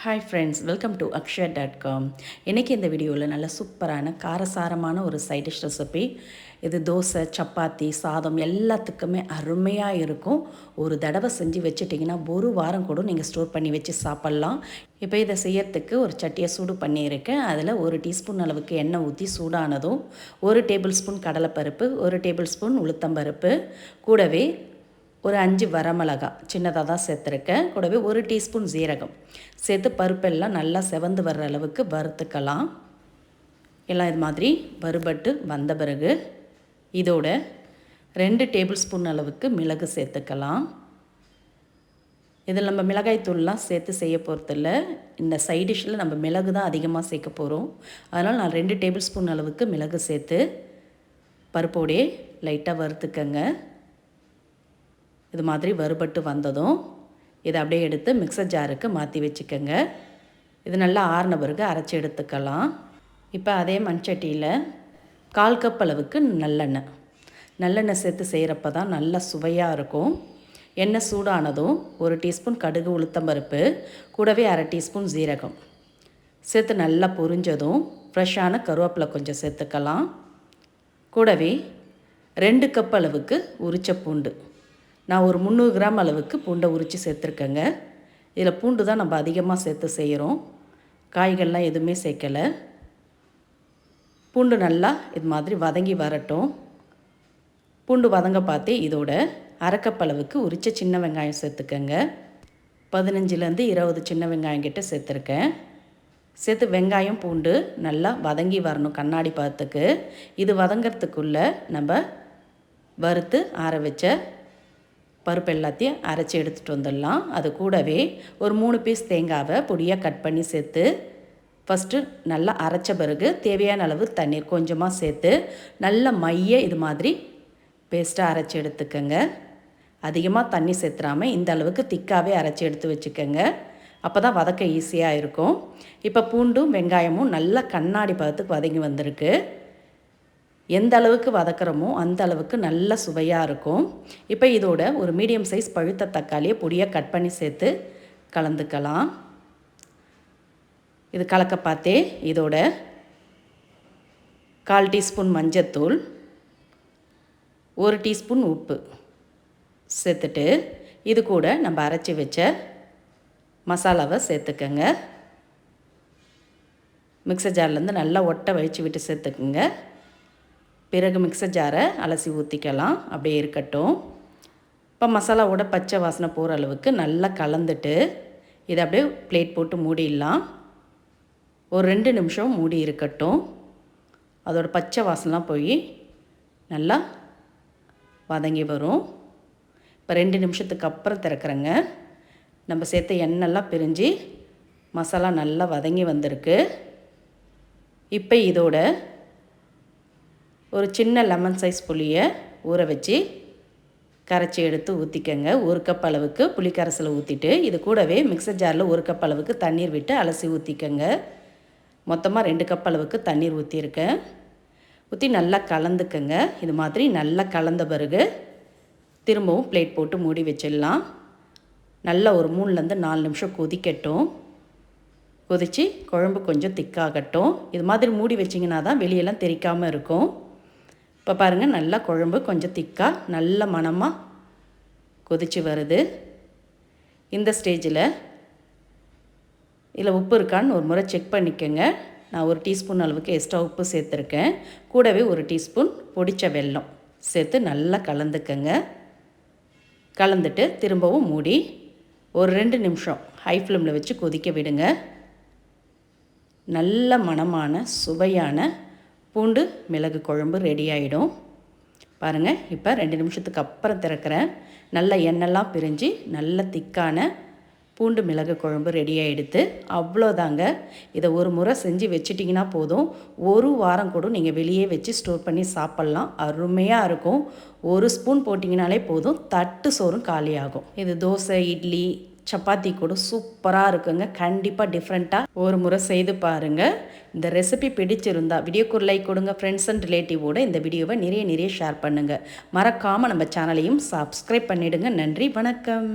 Hi friends, welcome to Akshaya dot com. இன்றைக்கி இந்த வீடியோவில் நல்ல சூப்பரான காரசாரமான ஒரு சைட் டிஷ் ரெசிபி. இது தோசை, சப்பாத்தி, சாதம் எல்லாத்துக்குமே அருமையாக இருக்கும். ஒரு தடவை செஞ்சு வச்சுட்டிங்கன்னா ஒரு வாரம் கூட நீங்கள் ஸ்டோர் பண்ணி வச்சு சாப்பிட்லாம். இப்போ இதை செய்யறதுக்கு ஒரு சட்டியை சூடு பண்ணியிருக்கேன். அதில் 1 டீஸ்பூன் அளவுக்கு எண்ணெய் ஊற்றி சூடானதும் 1 டேபிள் ஸ்பூன் கடலைப்பருப்பு, 1 டேபிள் ஸ்பூன் உளுத்தம்பருப்பு, கூடவே ஒரு 5 வரமிளகா சின்னதாக தான் சேர்த்துருக்கேன். கூடவே 1 டீஸ்பூன் ஜீரகம் சேர்த்து பருப்பெல்லாம் நல்லா செவந்து வர்ற அளவுக்கு வறுத்துக்கலாம். எல்லாம் இது மாதிரி வறுபட்டு வந்த பிறகு இதோட 2 டேபிள் ஸ்பூன் அளவுக்கு மிளகு சேர்த்துக்கலாம். இதில் நம்ம மிளகாய் தூள்லாம் சேர்த்து செய்ய போகிறதில்ல. இந்த சைட் டிஷ்ஷில் நம்ம மிளகு தான் அதிகமாக சேர்க்க போகிறோம். அதனால் நான் 2 டேபிள் ஸ்பூன் அளவுக்கு மிளகு சேர்த்து பருப்போடையே லைட்டாக வறுத்துக்கங்க. இது மாதிரி வறுபட்டு வந்ததும் இதை அப்படியே எடுத்து மிக்சர் ஜாருக்கு மாற்றி வச்சுக்கோங்க. இது நல்லா ஆறின பிறகு அரைச்சி எடுத்துக்கலாம். இப்போ அதே மண்சட்டியில் 1/4 கப் அளவுக்கு நல்லெண்ணெய் சேர்த்து செய்கிறப்ப தான் நல்லா சுவையாக இருக்கும். எண்ணெய் சூடானதும் 1 டீஸ்பூன் கடுகு உளுத்தம்பருப்பு, கூடவே 1/2 டீஸ்பூன் ஜீரகம் சேர்த்து நல்லா பொரிஞ்சதும் ஃப்ரெஷ்ஷான கருவேப்பிலை கொஞ்சம் சேர்த்துக்கலாம். கூடவே 2 கப் அளவுக்கு உரிச்ச பூண்டு, நான் ஒரு 300 கிராம் அளவுக்கு பூண்டை உரித்து சேர்த்துருக்கேங்க. இதில் பூண்டு தான் நம்ம அதிகமாக சேர்த்து செய்கிறோம், காய்கள்லாம் எதுவுமே சேர்க்கலை. பூண்டு நல்லா இது மாதிரி வதங்கி வரட்டும். பூண்டு வதங்க பார்த்து இதோட 1/2 கப் அளவுக்கு உரித்த சின்ன வெங்காயம் சேர்த்துக்கங்க. 15லேருந்து 20 சின்ன வெங்காயம் கிட்ட சேர்த்துருக்கேன். சேர்த்து வெங்காயம் பூண்டு நல்லா வதங்கி வரணும் கண்ணாடி பதத்துக்கு. இது வதங்கிறதுக்குள்ளே நம்ம வறுத்து ஆற வச்ச பருப்பு எல்லாத்தையும் அரைச்சி எடுத்துகிட்டு வந்துடலாம். அது கூடவே ஒரு 3 பீஸ் தேங்காவை பொடியாக கட் பண்ணி சேர்த்து ஃபஸ்ட்டு நல்லா அரைச்ச பிறகு தேவையான அளவு தண்ணீர் கொஞ்சமாக சேர்த்து நல்ல இது மாதிரி பேஸ்ட்டாக அரைச்சி எடுத்துக்கோங்க. அதிகமாக தண்ணி சேர்த்துறாமல் இந்த அளவுக்கு திக்காகவே அரைச்சி எடுத்து வச்சுக்கோங்க. அப்போ தான் வதக்க ஈஸியாக இருக்கும். இப்போ பூண்டும் வெங்காயமும் நல்லா கண்ணாடி பதத்துக்கு வதங்கி வந்திருக்கு. எந்த அளவுக்கு வதக்கிறோமோ அந்த அளவுக்கு நல்ல சுவையாக இருக்கும். இப்போ இதோட ஒரு மீடியம் சைஸ் பழுத்த தக்காளியை பொடியாக கட் பண்ணி சேர்த்து கலந்துக்கலாம். இது கலக்க பார்த்தே இதோட 1/4 டீஸ்பூன் மஞ்சத்தூள், 1 டீஸ்பூன் உப்பு சேர்த்துட்டு இது கூட நம்ம அரைச்சி வச்ச மசாலாவை சேர்த்துக்கங்க. மிக்சர் ஜார்லேருந்து நல்லா ஒட்டை வழித்து விட்டு சேர்த்துக்குங்க. பிறகு மிக்சர் ஜாரை அலசி ஊற்றிக்கலாம். அப்படியே இருக்கட்டும். இப்போ மசாலாவோட பச்சை வாசனை போகிற அளவுக்கு நல்லா கலந்துட்டு இதை அப்படியே பிளேட் போட்டு மூடிடலாம். ஒரு 2 நிமிஷம் மூடி இருக்கட்டும். அதோட பச்சை வாசனைலாம் போய் நல்லா வதங்கி வரும். இப்போ 2 நிமிஷத்துக்கு அப்புறம் திறக்கிறேங்க. நம்ம சேர்த்த எண்ணெய்லாம் பிரிஞ்சு மசாலா நல்லா வதங்கி வந்திருக்கு. இப்போ இதோட ஒரு சின்ன லெமன் சைஸ் புளியை ஊற வச்சு கரைச்சி எடுத்து ஊற்றிக்கங்க. 1 கப் அளவுக்கு புளி கரைசலை ஊற்றிட்டு இது கூடவே மிக்சர் ஜாரில் 1 கப் அளவுக்கு தண்ணீர் விட்டு அலசி ஊற்றிக்கங்க. மொத்தமாக 2 கப் அளவுக்கு தண்ணீர் ஊற்றிருக்கேன். ஊற்றி நல்லா கலந்துக்கங்க. இது மாதிரி நல்லா கலந்த பிறகு திரும்பவும் பிளேட் போட்டு மூடி வச்சிடலாம். நல்லா ஒரு 3லேருந்து 4 நிமிஷம் கொதிக்கட்டும். கொதித்து குழம்பு கொஞ்சம் திக்காகட்டும். இது மாதிரி மூடி வச்சிங்கன்னா தான் வெளியெல்லாம் தெறிக்காமல் இருக்கும். இப்போ பாருங்கள், நல்லா குழம்பு கொஞ்சம் திக்காக நல்ல மணமாக கொதித்து வருது. இந்த ஸ்டேஜில் இதில் உப்பு இருக்கான்னு ஒரு முறை செக் பண்ணிக்கோங்க. நான் 1 டீஸ்பூன் அளவுக்கு எக்ஸ்ட்ரா உப்பு சேர்த்துருக்கேன். கூடவே 1 டீஸ்பூன் பொடித்த வெல்லம் சேர்த்து நல்லா கலந்துக்கங்க. கலந்துட்டு திரும்பவும் மூடி ஒரு 2 நிமிஷம் ஹை ஃப்ளேமில் வச்சு கொதிக்க விடுங்க. நல்ல மணமான சுவையான பூண்டு மிளகு குழம்பு ரெடி ஆகிடும். பாருங்கள், இப்போ 2 நிமிஷத்துக்கு அப்புறம் திறக்கிறேன். நல்ல எண்ணெய்லாம் பிரிஞ்சு நல்ல திக்கான பூண்டு மிளகு குழம்பு ரெடி ஆகிடுது. அவ்வளோதாங்க. இதை ஒரு முறை செஞ்சு வச்சிட்டிங்கன்னா போதும், ஒரு வாரம் கூட நீங்கள் வெளியே வச்சு ஸ்டோர் பண்ணி சாப்பிட்லாம். அருமையாக இருக்கும். 1 ஸ்பூன் போட்டிங்கனாலே போதும், தட்டு சோறும் காலியாகும். இது தோசை, இட்லி, சப்பாத்தி கூட சூப்பராக இருக்குங்க. கண்டிப்பாக டிஃப்ரெண்ட்டாக ஒரு முறை செய்து பாருங்கள். இந்த ரெசிபி பிடிச்சிருந்தா வீடியோக்கு ஒரு லைக் கொடுங்க. ஃப்ரெண்ட்ஸ் அண்ட் ரிலேட்டிவோட இந்த வீடியோவை நிறைய ஷேர் பண்ணுங்கள். மறக்காமல் நம்ம சேனலையும் சப்ஸ்கிரைப் பண்ணிவிடுங்க. நன்றி, வணக்கம்.